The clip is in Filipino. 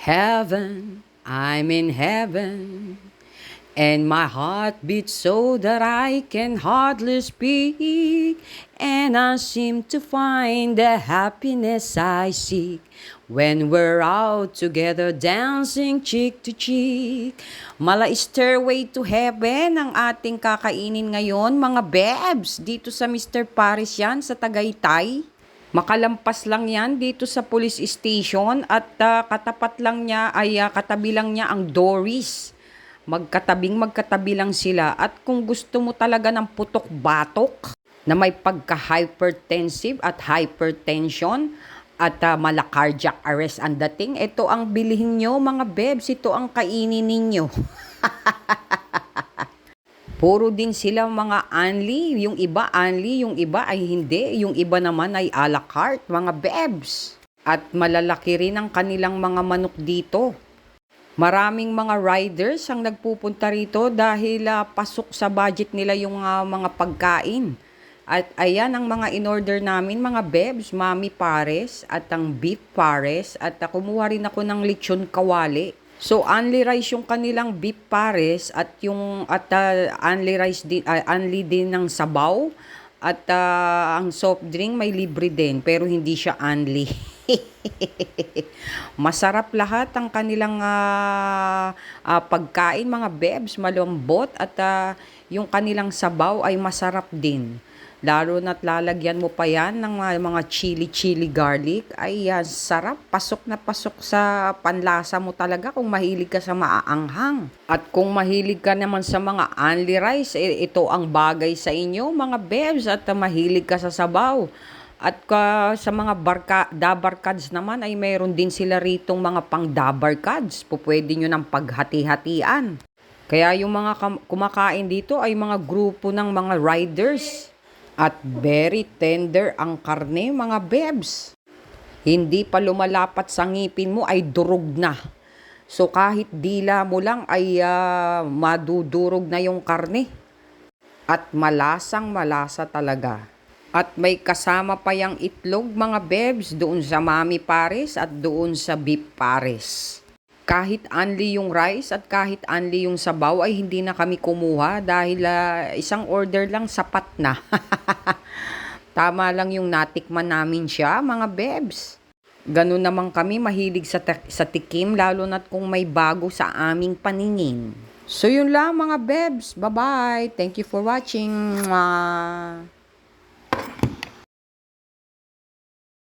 Heaven, I'm in heaven, and my heart beats so that I can hardly speak, and I seem to find the happiness I seek when we're out together dancing cheek to cheek. Mala Stairway to Heaven ang ating kakainin ngayon, mga bebs, dito sa Mr. Paris yan sa Tagaytay. Makalampas lang yan dito sa police station at katapat lang niya ay katabi lang niya ang Doris. Magkatabi lang sila at kung gusto mo talaga ng putok-batok na may pagka-hypertensive at hypertension at mala-cardiac arrest ang dating, ito ang bilihin nyo mga bebs, ito ang kainin ninyo. Puro din sila mga only, yung iba only, yung iba ay hindi, yung iba naman ay a la carte, mga bebs. At malalaki rin ang kanilang mga manok dito. Maraming mga riders ang nagpupunta rito dahil pasok sa budget nila yung mga pagkain. At ayan ang mga in-order namin, mga bebs, Mami Pares at ang Beef Pares at kumuha rin ako ng lechon kawali. So only rice yung kanilang beef pares at yung only rice din only din ng sabaw at ang soft drink may libre din pero hindi siya only. Masarap lahat ang kanilang pagkain mga bebs, malambot at yung kanilang sabaw ay masarap din. Lalo na't lalagyan mo pa yan ng mga chili garlic. Ay, sarap. Pasok na pasok sa panlasa mo talaga kung mahilig ka sa maaanghang. At kung mahilig ka naman sa mga only rice, ito ang bagay sa inyo, mga bebs. At mahilig ka sa sabaw. At sa mga dabarkads naman ay mayroon din sila ritong mga pang dabarkads. Pwede nyo ng paghati-hatian. Kaya yung mga kumakain dito ay mga grupo ng mga riders. At very tender ang karne, mga bebs. Hindi pa lumalapat sa ngipin mo ay durog na. So kahit dila mo lang ay madudurog na yung karne. At malasang malasa talaga. At may kasama pa yung itlog, mga bebs, doon sa Mami Pares at doon sa Beef Pares. Kahit only yung rice at kahit only yung sabaw ay hindi na kami kumuha dahil isang order lang sapat na. Tama lang yung natikman namin siya, mga bebs. Ganun naman kami mahilig sa tikim lalo na't kung may bago sa aming paningin. So yun lang mga bebs. Bye-bye. Thank you for watching. Mwah.